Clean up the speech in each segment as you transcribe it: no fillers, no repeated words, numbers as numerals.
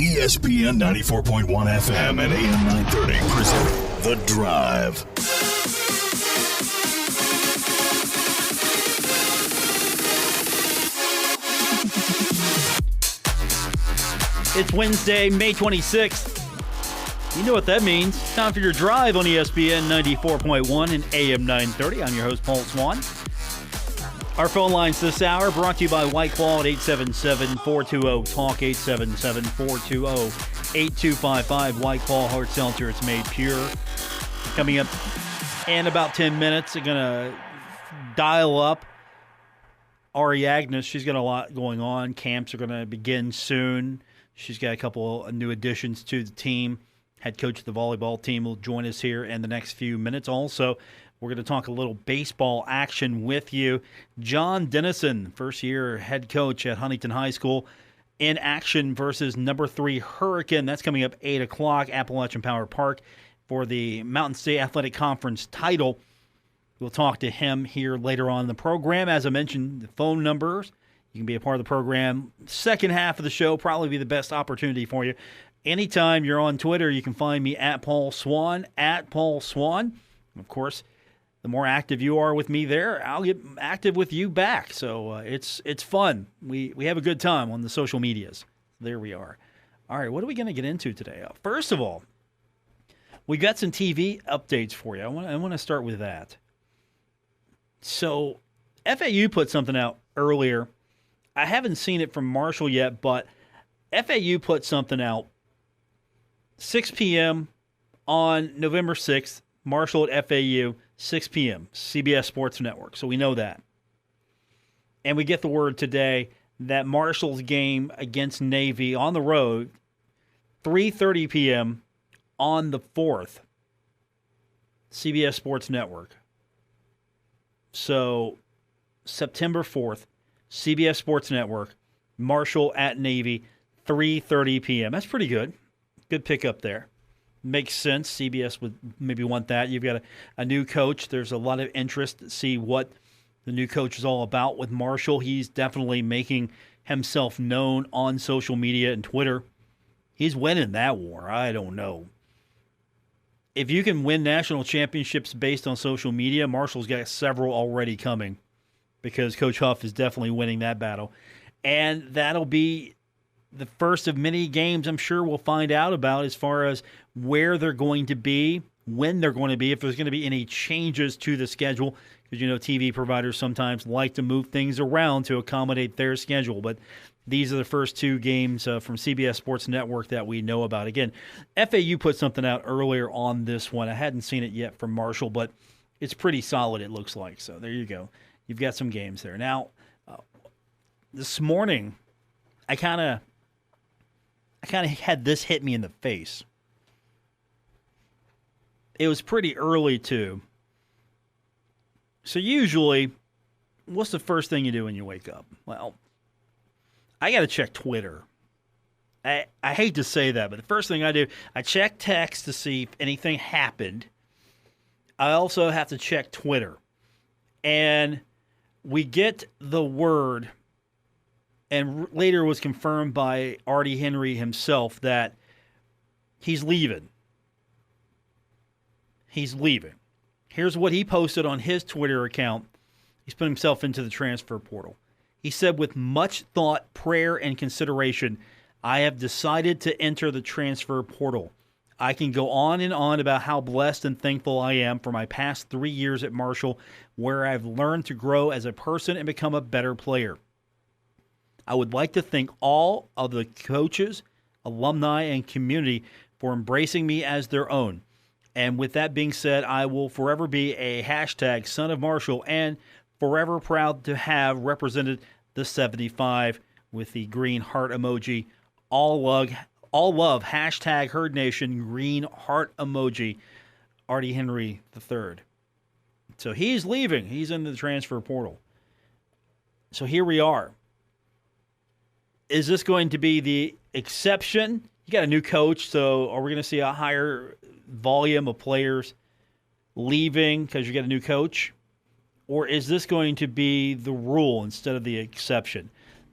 ESPN 94.1 FM and AM 930 present The Drive. It's Wednesday, May 26th. You know what that means. Time for your drive on ESPN 94.1 and AM 930. I'm your host, Paul Swann. Our phone lines this hour brought to you by White Claw at 877-420-TALK, 877-420-8255. White Claw Hard Seltzer, it's made pure. Coming up in about 10 minutes, we're going to dial up Ari Aganus. She's got a lot going on. Camps are going to begin soon. She's got a couple of new additions to the team. Head coach of the volleyball team will join us here in the next few minutes. Also, we're going to talk a little baseball action with you. John Dennison, first-year head coach at Huntington High School, in action versus number 3 Hurricane. That's coming up 8 o'clock, Appalachian Power Park, for the Mountain State Athletic Conference title. We'll talk to him here later on in the program. As I mentioned, the phone numbers. You can be a part of the program. Second half of the show probably be the best opportunity for you. Anytime you're on Twitter, you can find me at Paul Swann, at Paul Swann. Of course, the more active you are with me there, I'll get active with you back. So it's fun. We have a good time on the social medias. There we are. All right, what are we going to get into today? First of all, we got some TV updates for you. I want to start with that. So FAU put something out earlier. I haven't seen it from Marshall yet, but FAU put something out 6 p.m. on November 6th, Marshall at FAU, 6 p.m., CBS Sports Network. So we know that. And we get the word today that Marshall's game against Navy on the road, 3:30 p.m. on the 4th, CBS Sports Network. So September 4th, CBS Sports Network, Marshall at Navy, 3:30 p.m. That's pretty good. Good pickup there. Makes sense. CBS would maybe want that. You've got a new coach. There's a lot of interest to see what the new coach is all about with Marshall. He's definitely making himself known on social media and Twitter. He's winning that war. I don't know. If you can win national championships based on social media, Marshall's got several already coming because Coach Huff is definitely winning that battle. And that'll be the first of many games I'm sure we'll find out about as far as where they're going to be, when they're going to be, if there's going to be any changes to the schedule. Because, you know, TV providers sometimes like to move things around to accommodate their schedule. But these are the first 2 games from CBS Sports Network that we know about. Again, FAU put something out earlier on this one. I hadn't seen it yet from Marshall, but it's pretty solid, it looks like. So there you go. You've got some games there. Now, this morning, I kind of had this hit me in the face. It was pretty early, too. So usually, what's the first thing you do when you wake up? Well, I got to check Twitter. I hate to say that, but the first thing I do, I check text to see if anything happened. I also have to check Twitter. And we get the word, and later was confirmed by Ari Henry himself, that he's leaving. He's leaving. Here's what he posted on his Twitter account. He's put himself into the transfer portal. He said, with much thought, prayer, and consideration, I have decided to enter the transfer portal. I can go on and on about how blessed and thankful I am for my past 3 years at Marshall, where I've learned to grow as a person and become a better player. I would like to thank all of the coaches, alumni, and community for embracing me as their own. And with that being said, I will forever be a hashtag son of Marshall and forever proud to have represented the 75 with the green heart emoji. All love, hashtag Herd Nation, green heart emoji. Ari Henry III. So he's leaving. He's in the transfer portal. So here we are. Is this going to be the exception? You got a new coach, so are we going to see a higher volume of players leaving because you got a new coach? Or is this going to be the rule instead of the exception?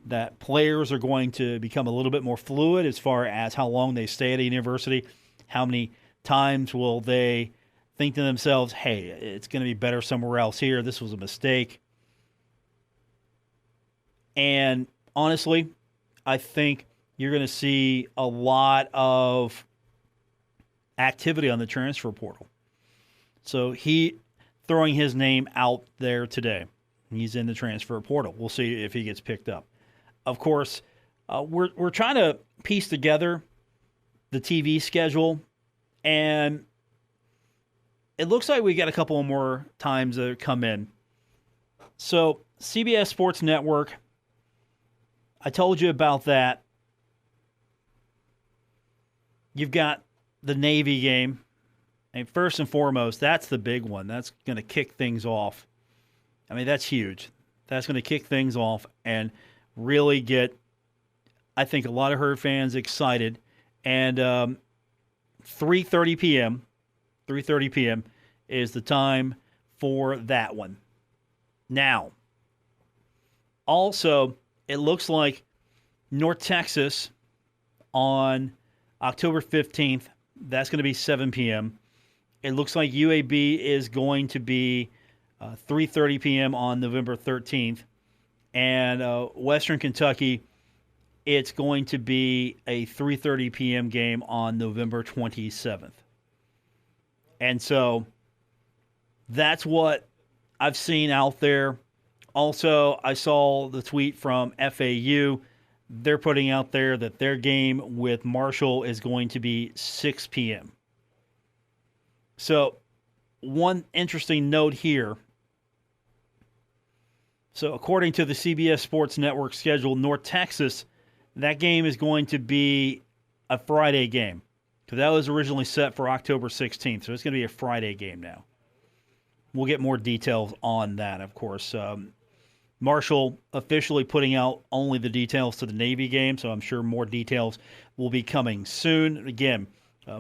that players are going to become a little bit more fluid as far as how long they stay at a university, how many times will they think to themselves, hey, it's going to be better somewhere else here. This was a mistake. And honestly, I think you're going to see a lot of activity on the transfer portal. So he throwing his name out there today. He's in the transfer portal. We'll see if he gets picked up. Of course, we're trying to piece together the TV schedule, and it looks like we got a couple more times that come in. So CBS Sports Network, I told you about that. You've got the Navy game. And first and foremost, that's the big one. That's going to kick things off. I mean, that's huge. That's going to kick things off and really get, I think, a lot of Herd fans excited. And 3:30 p.m. is the time for that one. Now, also, it looks like North Texas on October 15th, that's going to be 7 p.m. It looks like UAB is going to be 3:30 p.m. on November 13th. And Western Kentucky, it's going to be a 3:30 p.m. game on November 27th. And so that's what I've seen out there. Also, I saw the tweet from FAU. They're putting out there that their game with Marshall is going to be 6 p.m. So, one interesting note here. So, according to the CBS Sports Network schedule, North Texas, that game is going to be a Friday game. Because that was originally set for October 16th. So, it's going to be a Friday game now. We'll get more details on that, of course. Marshall officially putting out only the details to the Navy game, so I'm sure more details will be coming soon. Again,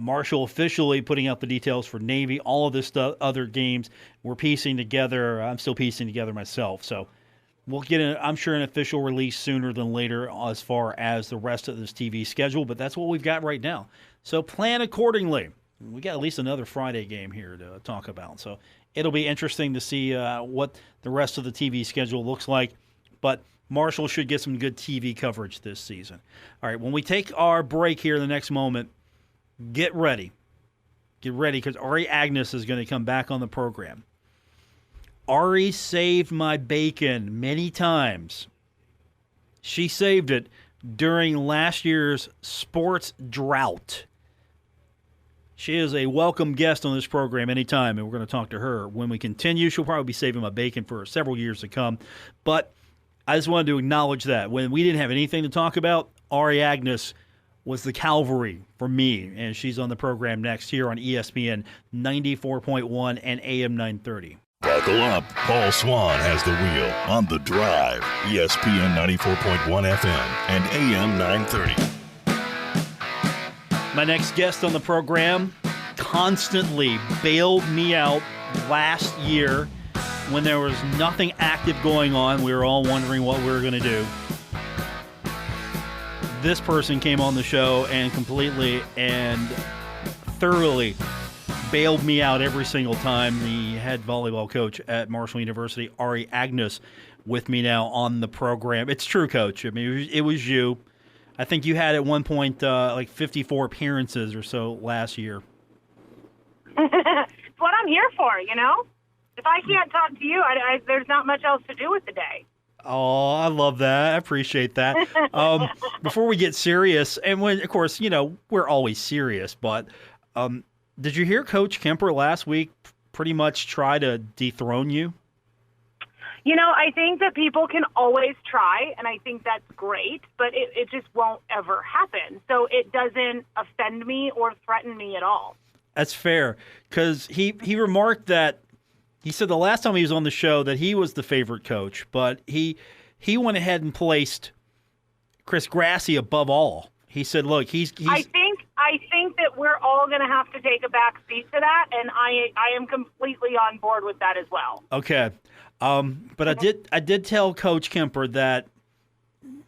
Marshall officially putting out the details for Navy. All of this other games we're piecing together. I'm still piecing together myself, so we'll get, I'm sure, an official release sooner than later as far as the rest of this TV schedule, but that's what we've got right now. So plan accordingly. We got at least another Friday game here to talk about, so it'll be interesting to see what the rest of the TV schedule looks like. But Marshall should get some good TV coverage this season. All right, when we take our break here in the next moment, get ready. Get ready because Ari Aganus is going to come back on the program. Ari saved my bacon many times. She saved it during last year's sports drought. She is a welcome guest on this program anytime, and we're going to talk to her when we continue. She'll probably be saving my bacon for several years to come. But I just wanted to acknowledge that. When we didn't have anything to talk about, Ari Aganus was the cavalry for me, and she's on the program next here on ESPN 94.1 and AM 930. Buckle up. Paul Swann has the wheel on The Drive, ESPN 94.1 FM and AM 930. My next guest on the program constantly bailed me out last year when there was nothing active going on. We were all wondering what we were going to do. This person came on the show and completely and thoroughly bailed me out every single time. The head volleyball coach at Marshall University, Ari Aganus, with me now on the program. It's true, Coach. I mean, it was you. I think you had at one point like 54 appearances or so last year. It's what I'm here for, you know? If I can't talk to you, there's not much else to do with the day. Oh, I love that. I appreciate that. Before we get serious, and when, of course, you know, we're always serious, but did you hear Coach Kemper last week pretty much try to dethrone you? You know, I think that people can always try, and I think that's great, but it just won't ever happen. So it doesn't offend me or threaten me at all. That's fair, because he remarked that, he said the last time he was on the show that he was the favorite coach, but he went ahead and placed Chris Grassi above all. He said, look, he's I think that we're all going to have to take a back seat to that, and I am completely on board with that as well. Okay. But I did tell Coach Kemper that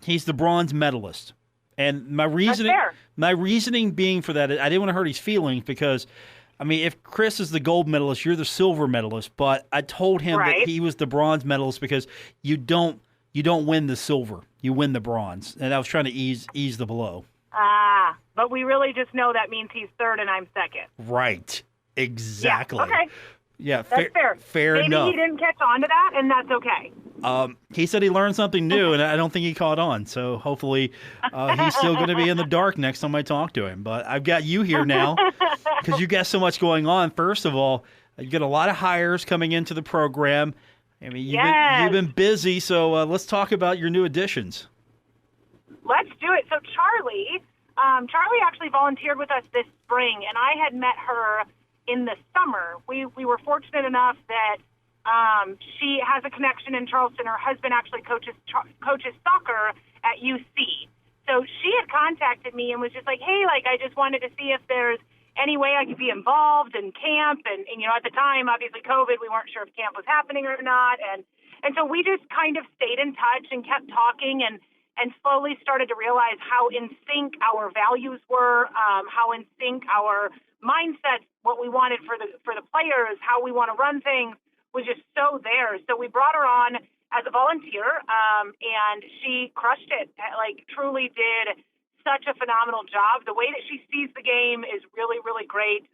He's the bronze medalist. And my reasoning being for that, I didn't want to hurt his feelings because, I mean, if Chris is the gold medalist, you're the silver medalist. But I told him that he was the bronze medalist because you don't win the silver, you win the bronze. And I was trying to ease the blow. But we really just know that means he's third and I'm second. Right. Exactly. Yeah, okay. Yeah, that's fair. Fair Maybe enough. Maybe he didn't catch on to that, and that's okay. He said he learned something new, and I don't think he caught on. So hopefully he's still going to be in the dark next time I talk to him. But I've got you here now because you got so much going on. First of all, you got a lot of hires coming into the program. I mean, you've been busy, so let's talk about your new additions. Let's do it. So Charlie actually volunteered with us this spring, and I had met her in the summer. We were fortunate enough that she has a connection in Charleston. Her husband actually coaches soccer at UC. So she had contacted me and was just like, hey, like, I just wanted to see if there's any way I could be involved in camp. And you know, at the time, obviously COVID, we weren't sure if camp was happening or not. And so we just kind of stayed in touch and kept talking and slowly started to realize how in sync our values were, how in sync our mindsets, what we wanted for the players, how we want to run things was just so there. So we brought her on as a volunteer, and she crushed it. Like, truly did such a phenomenal job. The way that she sees the game is really, really great.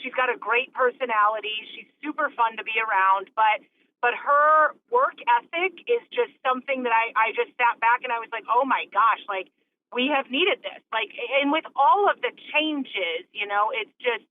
She's got a great personality. She's super fun to be around, but her work ethic is just something that I just sat back and I was like, oh my gosh, like, we have needed this. Like, and with all of the changes, you know, it's just,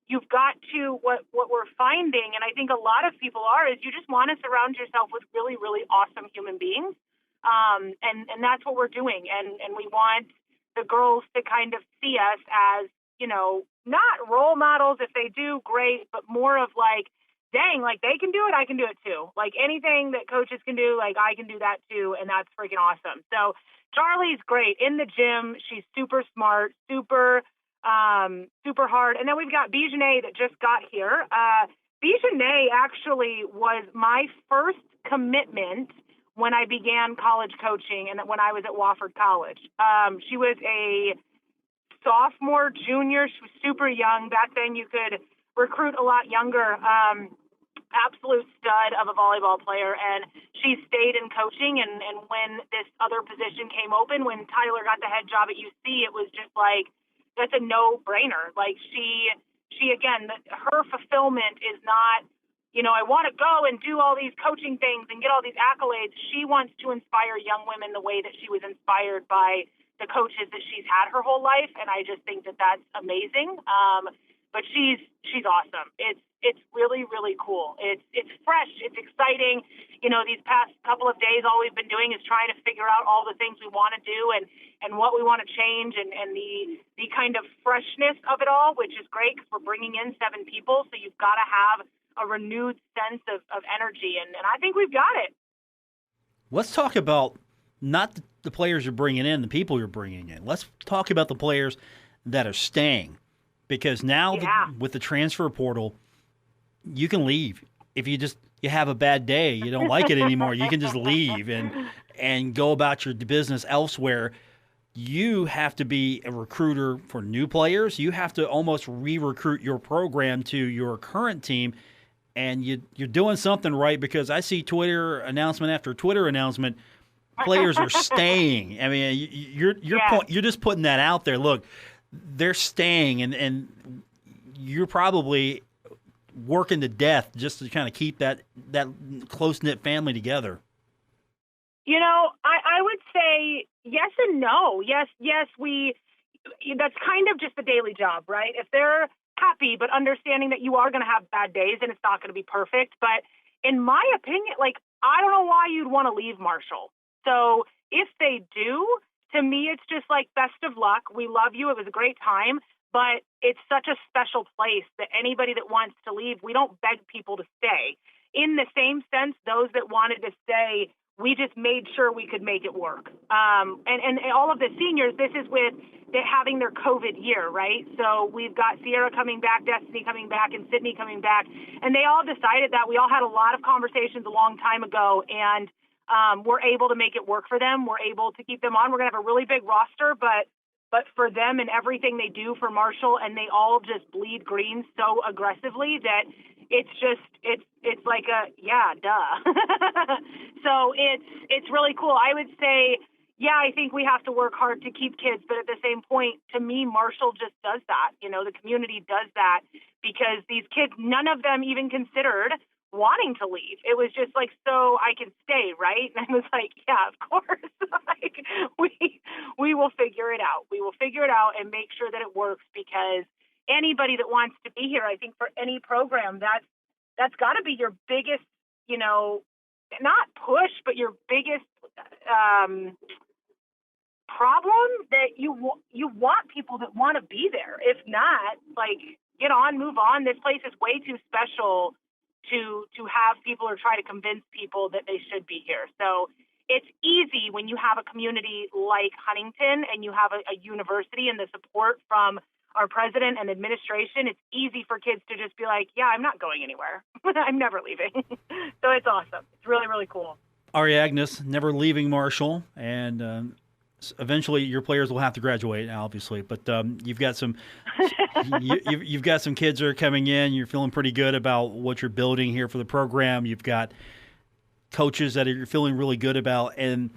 you've got to, what we're finding, and I think a lot of people are, is you just want to surround yourself with really, really awesome human beings. And that's what we're doing. And we want the girls to kind of see us as, you know, not role models. If they do, great, but more of like, dang, like, they can do it, I can do it too. Like, anything that coaches can do, like, I can do that too, and that's freaking awesome. So Charlie's great in the gym. She's super smart, super hard. And then we've got Bijane that just got here. Bijane actually was my first commitment when I began college coaching and when I was at Wofford College. She was a sophomore, junior. She was super young. Back then you could recruit a lot younger. Absolute stud of a volleyball player, and she stayed in coaching, and when this other position came open, when Tyler got the head job at UC, it was just like, that's a no-brainer. Like, she again, her fulfillment is not, you know, I want to go and do all these coaching things and get all these accolades. She wants to inspire young women the way that she was inspired by the coaches that she's had her whole life, and I just think that that's amazing. But she's awesome. It's really, really cool. It's fresh. It's exciting. You know, these past couple of days, all we've been doing is trying to figure out all the things we want to do and what we want to change and the kind of freshness of it all, which is great because we're bringing in 7 people. So you've got to have a renewed sense of energy. And I think we've got it. Let's talk about not the players you're bringing in, the people you're bringing in. Let's talk about the players that are staying. Because now with the transfer portal, you can leave. If you have a bad day, you don't like it anymore, you can just leave and go about your business elsewhere. You have to be a recruiter for new players. You have to almost re-recruit your program to your current team, and you're doing something right because I see Twitter announcement after Twitter announcement, players are staying. I mean, you're just putting that out there. Look, they're staying, and you're probably working to death just to kind of keep that close-knit family together. You know, I would say yes and no. Yes, that's kind of just the daily job, right? If they're happy, but understanding that you are going to have bad days and it's not going to be perfect. But in my opinion, like, I don't know why you'd want to leave Marshall. So if they do, to me, it's just like, best of luck. We love you. It was a great time, but it's such a special place that anybody that wants to leave, we don't beg people to stay. In the same sense, those that wanted to stay, we just made sure we could make it work. And all of the seniors, this is with having their COVID year, right? So we've got Sierra coming back, Destiny coming back, and Sydney coming back. And they all decided that. We all had a lot of conversations a long time ago, and we're able to make it work for them. We're able to keep them on. We're going to have a really big roster, but for them and everything they do for Marshall, and they all just bleed green so aggressively that it's like duh. So it's really cool. I would say, I think we have to work hard to keep kids, but at the same point, to me, Marshall just does that. The community does that because these kids, none of them even considered wanting to leave. It was just like, so I can stay, right? And I was like, yeah, of course. Like, we will figure it out. We will figure it out and make sure that it works, because anybody that wants to be here, I think for any program, that's got to be your biggest, not push, but your biggest problem, that you want people that want to be there. If not, like, get on, move on. This place is way too special to have people or try to convince people that they should be here. So it's easy when you have a community like Huntington and you have a university and the support from our president and administration. It's easy for kids to just be like, yeah, I'm not going anywhere. I'm never leaving. So it's awesome. It's really, really cool. Ari Aganus, never leaving Marshall, and eventually your players will have to graduate, obviously. But you've got some you've got some kids that are coming in. You're feeling pretty good about what you're building here for the program. You've got coaches that you're feeling really good about, and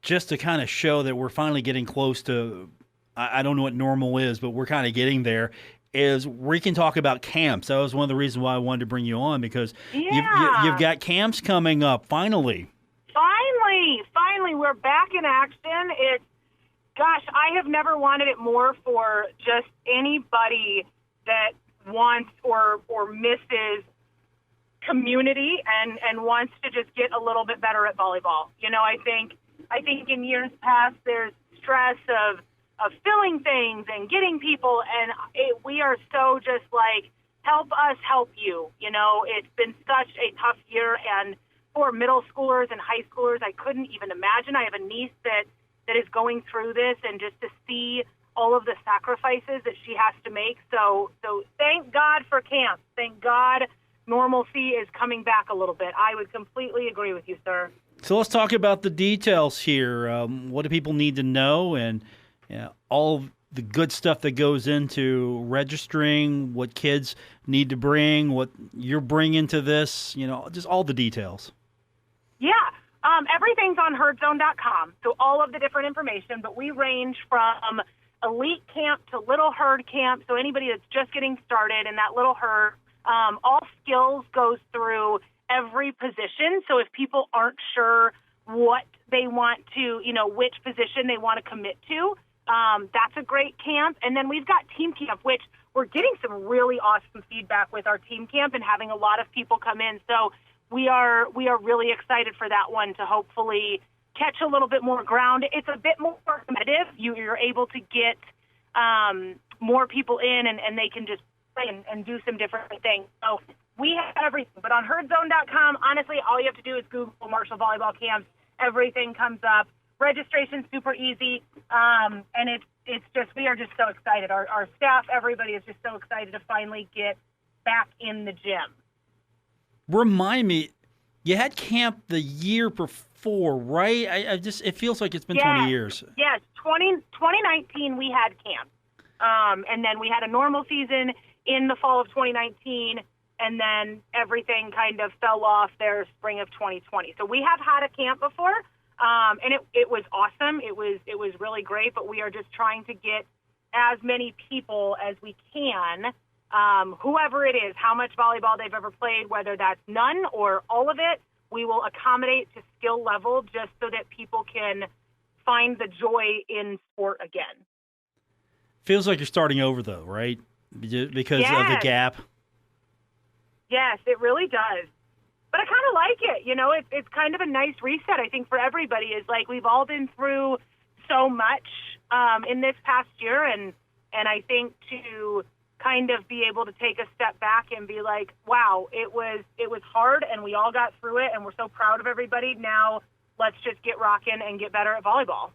just to kind of show that we're finally getting close to, I don't know what normal is, but we're kind of getting there, is we can talk about camps. That was one of the reasons why I wanted to bring you on, because you've got camps coming up, finally. Finally, we're back in action. I have never wanted it more for just anybody that wants or misses community and wants to just get a little bit better at volleyball. I think in years past there's stress of filling things and getting people, and we are so just like, help us help you. It's been such a tough year, and for middle schoolers and high schoolers, I couldn't even imagine. I have a niece that is going through this, and just to see all of the sacrifices that she has to make. So thank God for camp. Thank God normalcy is coming back a little bit. I would completely agree with you, sir. So let's talk about the details here. What do people need to know, and all the good stuff that goes into registering, what kids need to bring, what you're bringing to this, just all the details. Yeah. Everything's on herdzone.com, so all of the different information, but we range from elite camp to little herd camp, so anybody that's just getting started in that little herd. All skills goes through every position, so if people aren't sure what they want to, which position they want to commit to, that's a great camp. And then we've got team camp, which we're getting some really awesome feedback with our team camp and having a lot of people come in. So we are really excited for that one to hopefully catch a little bit more ground. It's a bit more competitive. You're able to get more people in, and they can just play and do some different things. So we have everything. But on herdzone.com, honestly, all you have to do is Google Marshall Volleyball Camps. Everything comes up. Registration's super easy, and it's just, we are just so excited. Our staff, everybody is just so excited to finally get back in the gym. Remind me, you had camp the year before, right? It feels like it's been 20 years. Yes, 2019 we had camp, and then we had a normal season in the fall of 2019, and then everything kind of fell off there spring of 2020. So we have had a camp before. And it was awesome. It was really great, but we are just trying to get as many people as we can, whoever it is, how much volleyball they've ever played, whether that's none or all of it, we will accommodate to skill level just so that people can find the joy in sport again. Feels like you're starting over, though, right? Because of the gap. Yes, it really does. But I kind of like it. It's kind of a nice reset, I think, for everybody. Is like, we've all been through so much in this past year, and I think to kind of be able to take a step back and be like, wow, it was hard, and we all got through it, and we're so proud of everybody. Now let's just get rocking and get better at volleyball.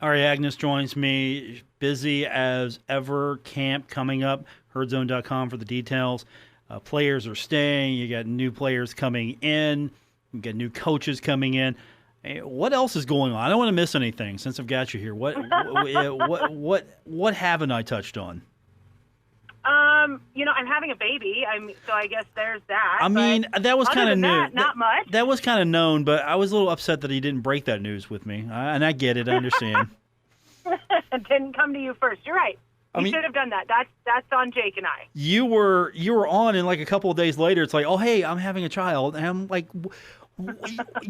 Ari Aganus joins me, busy as ever. Camp coming up, herdzone.com for the details. Players are staying. You got new players coming in. We got new coaches coming in. What else is going on? I don't want to miss anything since I've got you here. What haven't I touched on? I'm having a baby. So I guess there's that. I mean, that was kind of new. Not much. That was kind of known, but I was a little upset that he didn't break that news with me. And I get it. I understand. It didn't come to you first. You're right. You should have done that. That's on Jake and I. You were on, and like a couple of days later, it's like, oh, hey, I'm having a child. And I'm like,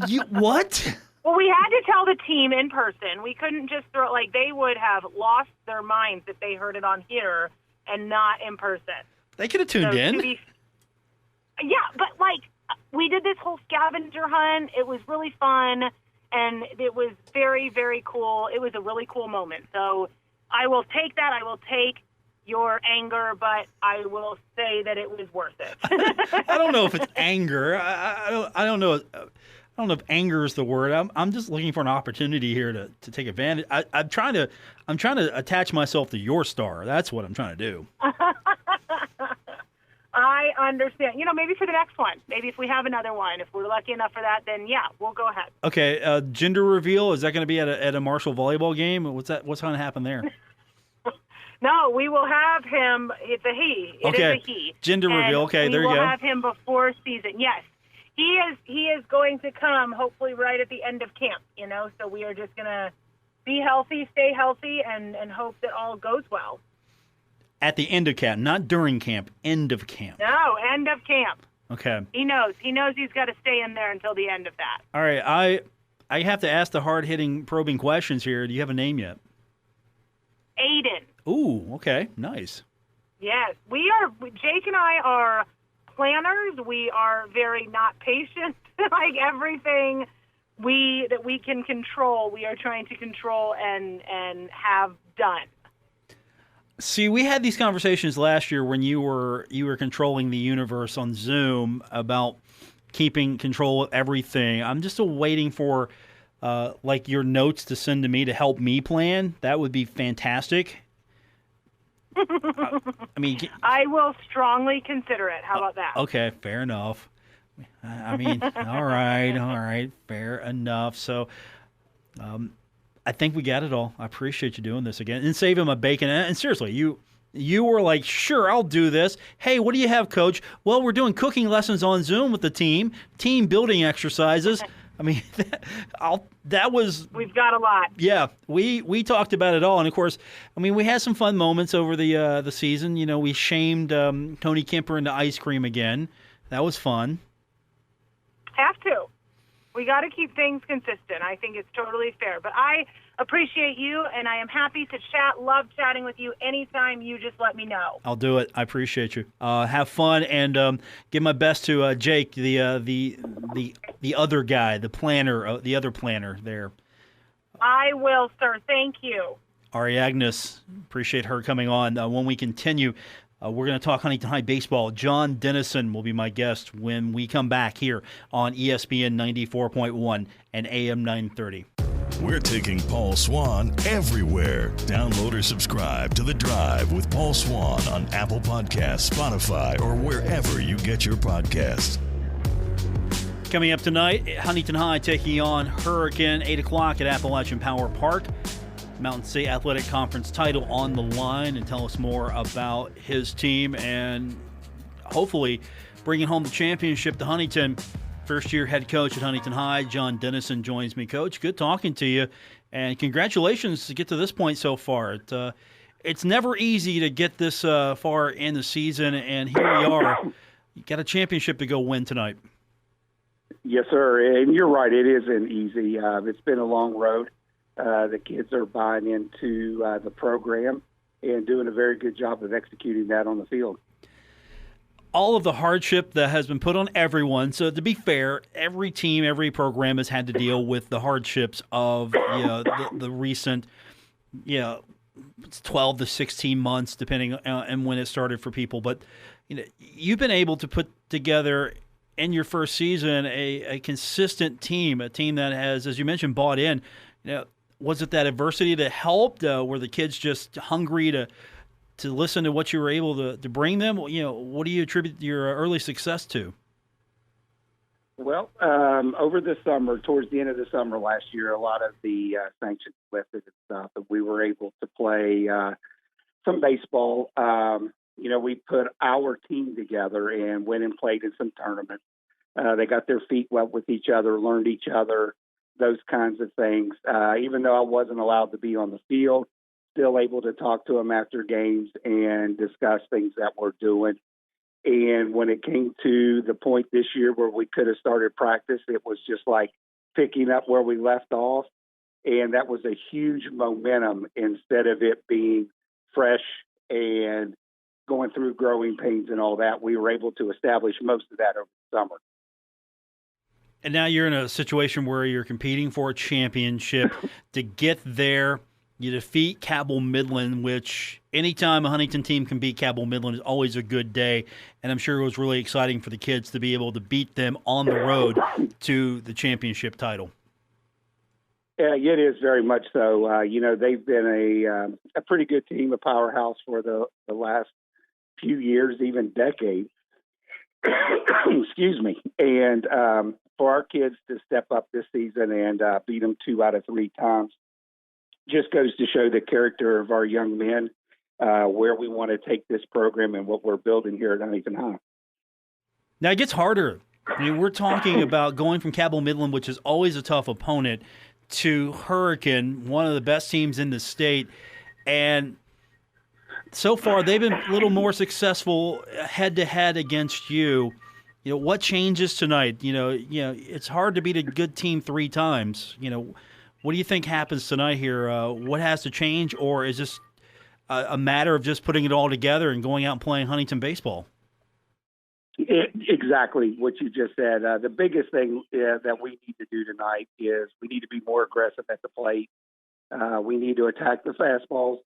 you what? Well, we had to tell the team in person. We couldn't just throw they would have lost their minds if they heard it on here and not in person. They could have tuned in. Yeah, but we did this whole scavenger hunt. It was really fun, and it was very, very cool. It was a really cool moment. So I will take that. I will take your anger, but I will say that it was worth it. I don't know if it's anger. I don't know. I don't know if anger is the word. I'm just looking for an opportunity here to take advantage. I'm trying to attach myself to your star. That's what I'm trying to do. I understand. Maybe for the next one. Maybe if we have another one, if we're lucky enough for that, then yeah, we'll go ahead. Okay. Gender reveal, is that going to be at a Marshall volleyball game? What's going to happen there? No, we will have him. It's a he. It is a he. Gender reveal. Okay, there you go. We will have him before season. Yes. He is going to come hopefully right at the end of camp, so we are just going to be healthy, stay healthy, and hope that all goes well. At the end of camp, not during camp, end of camp. No, end of camp. Okay. He knows he's got to stay in there until the end of that. All right, I have to ask the hard-hitting, probing questions here. Do you have a name yet? Aiden. Ooh, okay, nice. Yes, Jake and I are planners. We are very not patient. Everything that we can control, we are trying to control and have done. See, we had these conversations last year when you were controlling the universe on Zoom about keeping control of everything. I'm just still waiting for your notes to send to me to help me plan. That would be fantastic. I will strongly consider it. How about that? Okay, fair enough. All right, fair enough. So, I think we got it all. I appreciate you doing this again and saving my bacon. And seriously, you were like, sure, I'll do this. Hey, what do you have, Coach? Well, we're doing cooking lessons on Zoom with the team building exercises. That was. We've got a lot. Yeah, we talked about it all, and of course, we had some fun moments over the season. We shamed Tony Kemper into ice cream again. That was fun. Have to. We got to keep things consistent. I think it's totally fair. But I appreciate you, and I am happy to chat. Love chatting with you anytime. You just let me know. I'll do it. I appreciate you. Have fun, and give my best to Jake, the other guy, the other planner there. I will, sir. Thank you. Ari Aganus, appreciate her coming on. When we continue, we're going to talk Huntington High baseball. John Dennison will be my guest when we come back here on ESPN 94.1 and AM 930. We're taking Paul Swann everywhere. Download or subscribe to The Drive with Paul Swann on Apple Podcasts, Spotify, or wherever you get your podcasts. Coming up tonight, Huntington High taking on Hurricane, 8 o'clock at Appalachian Power Park. Mountain State Athletic Conference title on the line, and tell us more about his team and hopefully bringing home the championship to Huntington. First-year head coach at Huntington High, John Dennison, joins me. Coach, good talking to you, and congratulations to get to this point so far. It's never easy to get this far in the season, and here we are. You got a championship to go win tonight. Yes, sir, and you're right. It isn't easy. It's been a long road. The kids are buying into the program and doing a very good job of executing that on the field. All of the hardship that has been put on everyone. So to be fair, every team, every program has had to deal with the hardships of the recent 12 to 16 months, depending on when it started for people. But you've been able to put together in your first season a consistent team, a team that has, as you mentioned, bought in. Was it that adversity that helped? Were the kids just hungry to listen to what you were able to bring them? What do you attribute your early success to? Well, over the summer, towards the end of the summer last year, a lot of the sanctions lifted and stuff, and we were able to play some baseball. We put our team together and went and played in some tournaments. They got their feet wet with each other, learned each other, those kinds of things. Even though I wasn't allowed to be on the field, still able to talk to them after games and discuss things that we're doing. And when it came to the point this year where we could have started practice, it was just like picking up where we left off. And that was a huge momentum instead of it being fresh and going through growing pains and all that. We were able to establish most of that over the summer. And now you're in a situation where you're competing for a championship. To get there, you defeat Cabell Midland, which anytime a Huntington team can beat Cabell Midland is always a good day. And I'm sure it was really exciting for the kids to be able to beat them on the road to the championship title. Yeah, it is very much so. They've been a pretty good team, a powerhouse for the last few years, even decades. Excuse me. And for our kids to step up this season and beat them 2 out of 3 times just goes to show the character of our young men, where we want to take this program and what we're building here at Huntington High. Now it gets harder. I mean, we're talking about going from Cabell Midland, which is always a tough opponent, to Hurricane, one of the best teams in the state. And so far, they've been a little more successful head-to-head against you. What changes tonight? It's hard to beat a good team 3 times. What do you think happens tonight here? What has to change, or is this a matter of just putting it all together and going out and playing Huntington baseball? Exactly what you just said. The biggest thing that we need to do tonight is we need to be more aggressive at the plate. We need to attack the fastballs.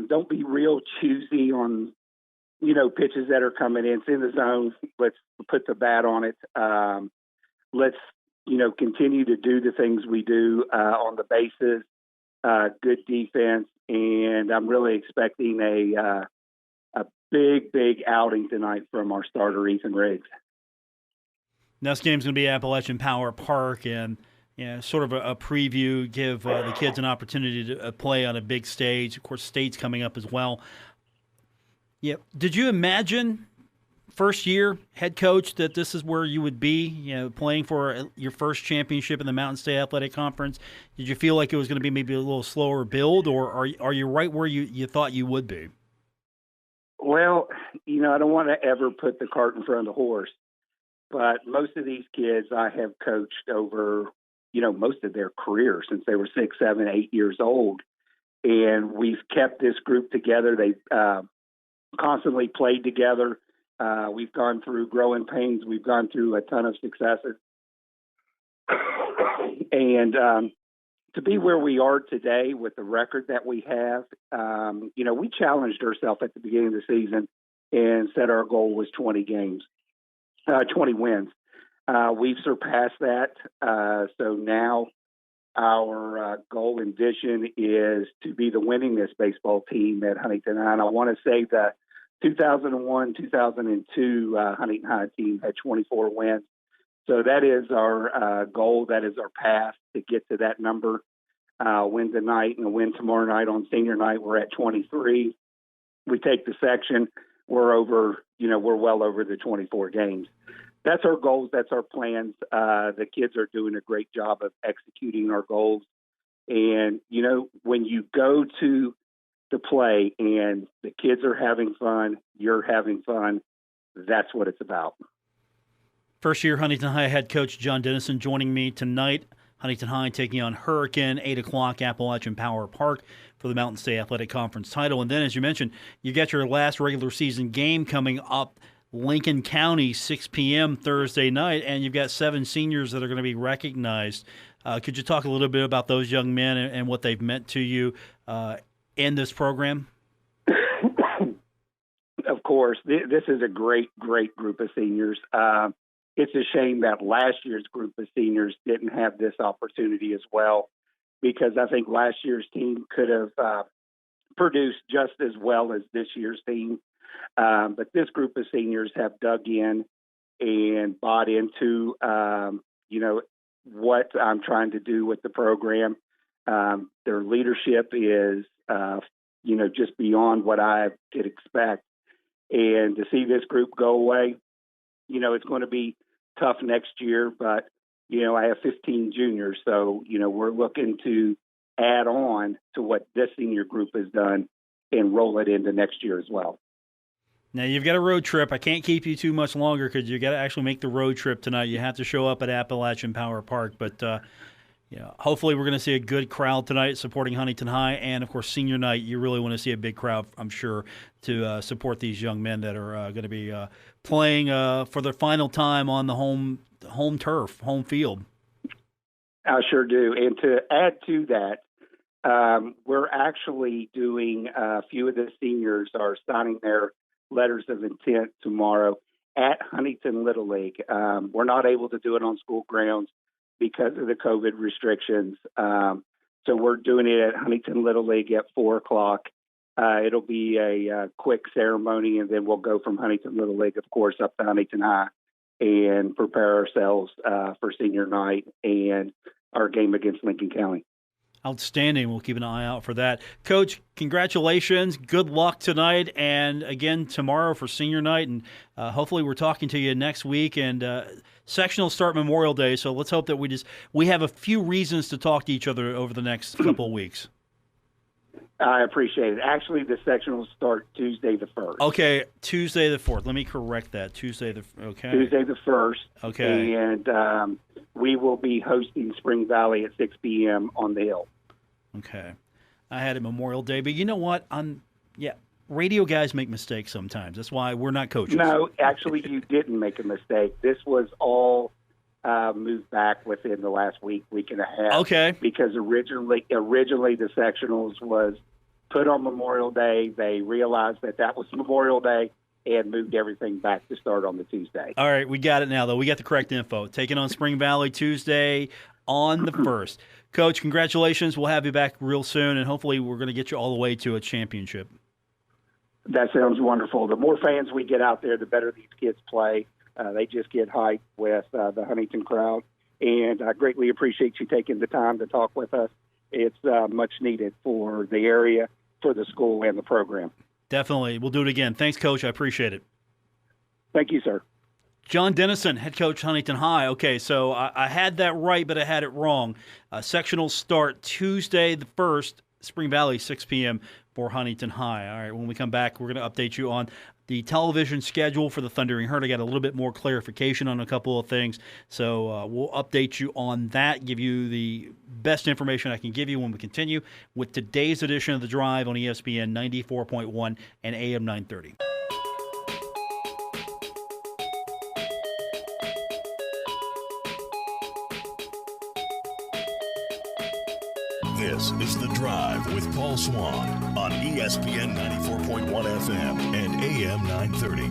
Don't be real choosy on, pitches that are coming in. It's in the zone. Let's put the bat on it. Let's, continue to do the things we do on the bases, good defense. And I'm really expecting a big outing tonight from our starter, Ethan Riggs. Next game's going to be Appalachian Power Park, and sort of a preview, give the kids an opportunity to play on a big stage. Of course, state's coming up as well. Yeah, did you imagine first year head coach that this is where you would be, playing for your first championship in the Mountain State Athletic Conference? Did you feel like it was going to be maybe a little slower build, or are you right where you thought you would be? Well, I don't want to ever put the cart in front of the horse, but most of these kids I have coached over, most of their career since they were 6, 7, 8 years old. And we've kept this group together. They've constantly played together. We've gone through growing pains. We've gone through a ton of successes. And to be where we are today with the record that we have, we challenged ourselves at the beginning of the season and said our goal was 20 wins. We've surpassed that. So now our goal and vision is to be the winningest baseball team at Huntington High. And I want to say the 2001, 2002 Huntington High team had 24 wins. So that is our goal. That is our path to get to that number. Win tonight and a win tomorrow night on senior night. We're at 23. We take the section. We're over, we're well over the 24 games. That's our goals. That's our plans. The kids are doing a great job of executing our goals. And, when you go to the play and the kids are having fun, you're having fun, that's what it's about. First year Huntington High head coach John Dennison joining me tonight. Huntington High taking on Hurricane, 8 o'clock, Appalachian Power Park for the Mountain State Athletic Conference title. And then, as you mentioned, you got your last regular season game coming up, Lincoln County, 6 p.m. Thursday night, and you've got 7 seniors that are going to be recognized. Could you talk a little bit about those young men and what they've meant to you in this program? Of course. This is a great group of seniors. It's a shame that last year's group of seniors didn't have this opportunity as well, because I think last year's team could have produced just as well as this year's team. But this group of seniors have dug in and bought into, what I'm trying to do with the program. Their leadership is, just beyond what I could expect. And to see this group go away, it's going to be tough next year, but, I have 15 juniors. So, we're looking to add on to what this senior group has done and roll it into next year as well. Now, you've got a road trip. I can't keep you too much longer because you got to actually make the road trip tonight. You have to show up at Appalachian Power Park. But, hopefully we're going to see a good crowd tonight supporting Huntington High. And, of course, senior night, you really want to see a big crowd, I'm sure, to support these young men that are going to be playing for their final time on the home turf, home field. I sure do. And to add to that, we're actually doing a few of the seniors are signing their letters of intent tomorrow at Huntington Little League. We're not able to do it on school grounds because of the COVID restrictions. So we're doing it at Huntington Little League at 4:00. It'll be a quick ceremony, and then we'll go from Huntington Little League, of course, up to Huntington High and prepare ourselves for senior night and our game against Lincoln County. Outstanding. We'll keep an eye out for that. Coach, congratulations. Good luck tonight and again tomorrow for senior night. And hopefully we're talking to you next week. And sectionals start Memorial Day, so let's hope that we have a few reasons to talk to each other over the next couple of weeks. I appreciate it. Actually, the sectionals start Tuesday the 1st. Okay, Tuesday the 4th. Let me correct that. Tuesday the 1st. Okay. And we will be hosting Spring Valley at 6 p.m. on the Hill. Okay. I had it Memorial Day, but you know what? Radio guys make mistakes sometimes. That's why we're not coaches. No, actually, you didn't make a mistake. This was all moved back within the last week and a half. Okay. Because originally the sectionals was put on Memorial Day. They realized that was Memorial Day and moved everything back to start on the Tuesday. All right, we got it now, though. We got the correct info. Taking on Spring Valley Tuesday on the 1st. Coach, congratulations. We'll have you back real soon, and hopefully we're going to get you all the way to a championship. That sounds wonderful. The more fans we get out there, the better these kids play. They just get hyped with the Huntington crowd, and I greatly appreciate you taking the time to talk with us. It's much needed for the area, for the school, and the program. Definitely. We'll do it again. Thanks, Coach. I appreciate it. Thank you, sir. John Dennison, head coach, Huntington High. Okay, so I had that right, but I had it wrong. Sectionals start Tuesday the 1st, Spring Valley, 6 p.m. for Huntington High. All right, when we come back, we're going to update you on the television schedule for the Thundering Herd. I got a little bit more clarification on a couple of things, so we'll update you on that, give you the best information I can give you when we continue with today's edition of The Drive on ESPN 94.1 and AM 930. This is The Drive with Paul Swann on ESPN 94.1 FM and AM 930.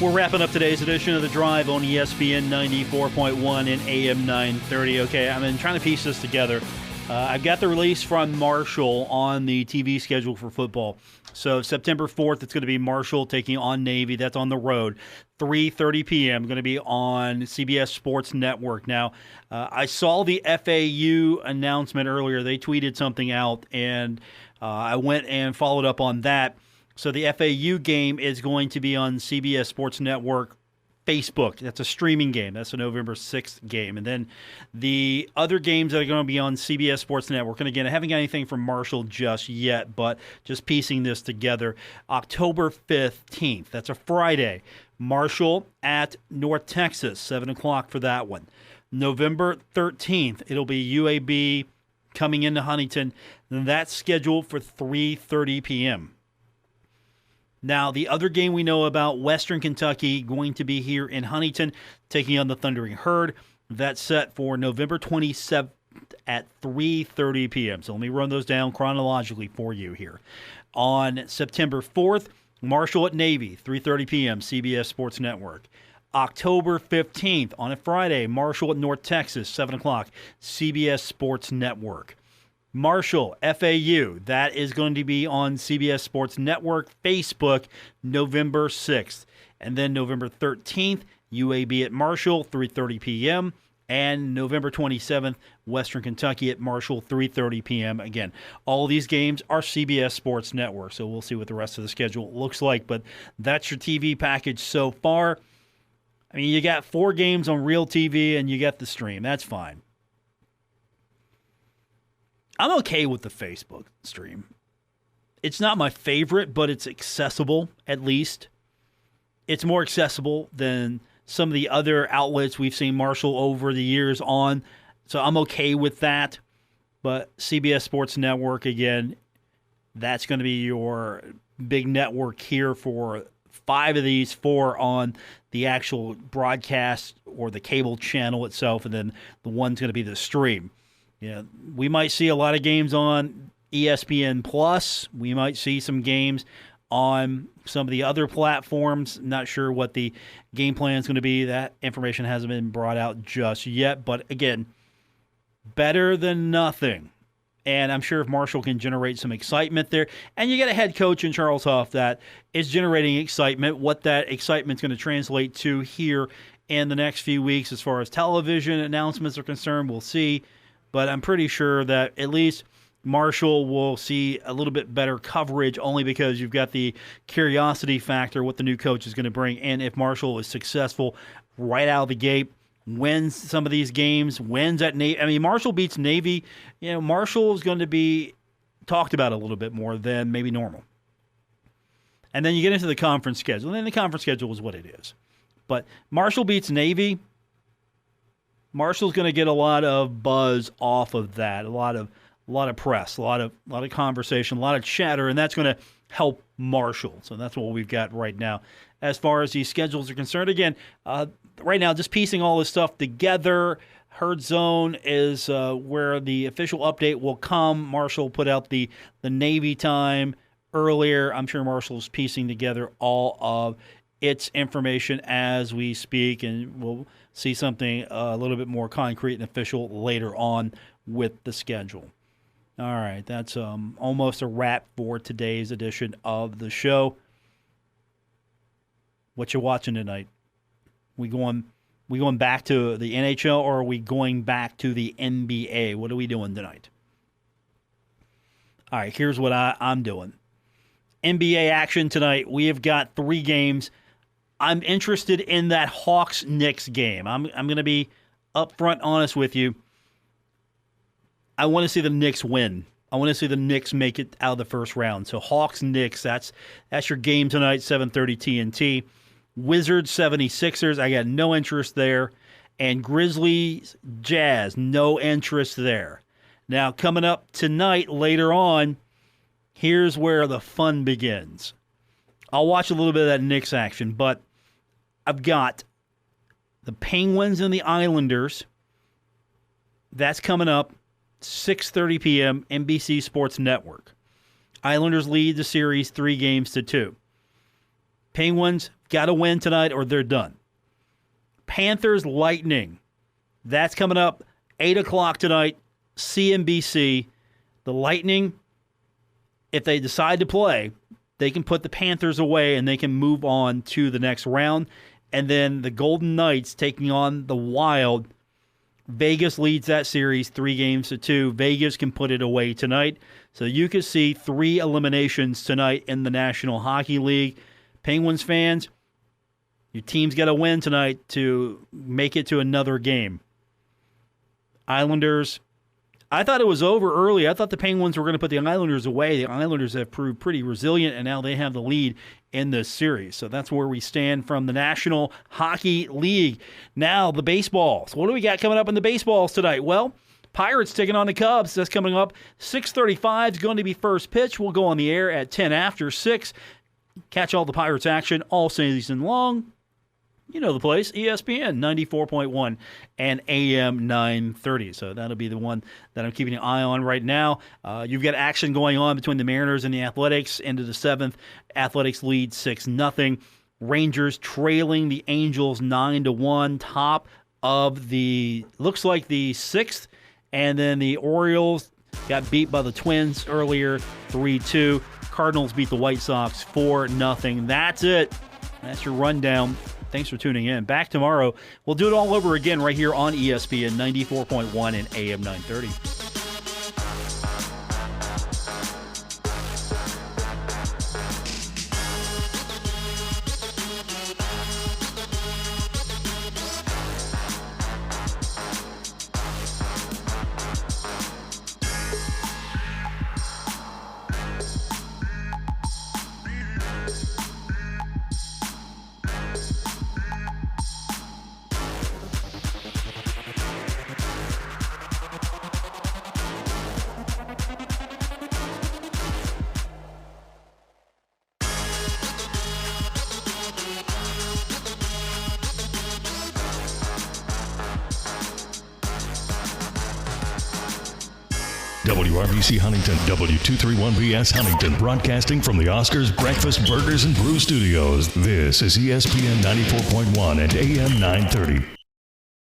We're wrapping up today's edition of The Drive on ESPN 94.1 and AM 930. Okay, I've been trying to piece this together. I've got the release from Marshall on the TV schedule for football. So September 4th, it's going to be Marshall taking on Navy. That's on the road. 3:30 p.m. going to be on CBS Sports Network. Now, I saw the FAU announcement earlier. They tweeted something out, and I went and followed up on that. So the FAU game is going to be on CBS Sports Network Facebook. That's a streaming game. That's a November 6th game. And then the other games that are going to be on CBS Sports Network, and again, I haven't got anything from Marshall just yet, but just piecing this together. October 15th, that's a Friday. Marshall at North Texas, 7 o'clock for that one. November 13th, it'll be UAB coming into Huntington. And that's scheduled for 3:30 p.m. Now, the other game we know about, Western Kentucky going to be here in Huntington, taking on the Thundering Herd. That's set for November 27th at 3:30 p.m. So let me run those down chronologically for you here. On September 4th, Marshall at Navy, 3:30 p.m., CBS Sports Network. October 15th, on a Friday, Marshall at North Texas, 7 o'clock, CBS Sports Network. Marshall, FAU, that is going to be on CBS Sports Network, Facebook, November 6th. And then November 13th, UAB at Marshall, 3:30 p.m., and November 27th, Western Kentucky at Marshall, 3:30 p.m. Again, all these games are CBS Sports Network, so we'll see what the rest of the schedule looks like. But that's your TV package so far. I mean, you got 4 games on real TV, and you got the stream. That's fine. I'm okay with the Facebook stream. It's not my favorite, but it's accessible, at least. It's more accessible than some of the other outlets we've seen Marshall over the years on. So I'm okay with that. But CBS Sports Network, again, that's going to be your big network here for 5 of these, 4 on the actual broadcast or the cable channel itself, and then the one's going to be the stream. Yeah, we might see a lot of games on ESPN Plus. We might see some games on some of the other platforms. Not sure what the game plan is going to be. That information hasn't been brought out just yet. But again, better than nothing. And I'm sure if Marshall can generate some excitement there, and you get a head coach in Charles Huff that is generating excitement, what that excitement's going to translate to here in the next few weeks as far as television announcements are concerned, we'll see. But I'm pretty sure that at least Marshall will see a little bit better coverage only because you've got the curiosity factor, what the new coach is going to bring. And if Marshall is successful right out of the gate, wins some of these games, wins at Navy. I mean, Marshall beats Navy. You know, Marshall is going to be talked about a little bit more than maybe normal. And then you get into the conference schedule. And then the conference schedule is what it is. But Marshall beats Navy. Marshall's going to get a lot of buzz off of that, a lot of press, a lot of conversation, a lot of chatter, and that's going to help Marshall. So that's what we've got right now. As far as these schedules are concerned, again, right now just piecing all this stuff together. Herd Zone is where the official update will come. Marshall put out the Navy time earlier. I'm sure Marshall's piecing together all of its information as we speak, and we'll see something a little bit more concrete and official later on with the schedule. All right, that's almost a wrap for today's edition of the show. What you watching tonight? We going back to the NHL, or are we going back to the NBA? What are we doing tonight? All right, here's what I'm doing. NBA action tonight. We have got 3 games. I'm interested in that Hawks-Knicks game. I'm going to be upfront honest with you. I want to see the Knicks win. I want to see the Knicks make it out of the first round. So Hawks-Knicks, that's your game tonight, 7:30 TNT. Wizards 76ers, I got no interest there. And Grizzlies Jazz, no interest there. Now, coming up tonight, later on, here's where the fun begins. I'll watch a little bit of that Knicks action, but I've got the Penguins and the Islanders. That's coming up, 6:30 p.m., NBC Sports Network. Islanders lead the series 3-2. Penguins got to win tonight or they're done. Panthers Lightning. That's coming up 8 o'clock tonight, CNBC. The Lightning, if they decide to play, they can put the Panthers away and they can move on to the next round. And then the Golden Knights taking on the Wild. Vegas leads that series 3-2. Vegas can put it away tonight. So you could see 3 eliminations tonight in the National Hockey League. Penguins fans, your team's got to win tonight to make it to another game. Islanders, I thought it was over early. I thought the Penguins were going to put the Islanders away. The Islanders have proved pretty resilient, and now they have the lead in this series. So that's where we stand from the National Hockey League. Now, the baseballs. What do we got coming up in the baseballs tonight? Well, Pirates taking on the Cubs. That's coming up. 6:35 is going to be first pitch. We'll go on the air at 10 after 6. Catch all the Pirates action all season long. You know the place, ESPN 94.1 and AM 930. So that'll be the one that I'm keeping an eye on right now. You've got action going on between the Mariners and the Athletics into the 7th. Athletics lead 6-0. Rangers trailing the Angels 9-1. Top of the, looks like the 6th. And then the Orioles got beat by the Twins earlier, 3-2. Cardinals beat the White Sox 4-0. That's it That's your rundown. Thanks for tuning in. Back tomorrow. We'll do it all over again right here on ESPN 94.1 and AM 930. WRBC Huntington, W231BS Huntington, broadcasting from the Oscars Breakfast Burgers and Brew Studios. This is ESPN 94.1 and AM 930.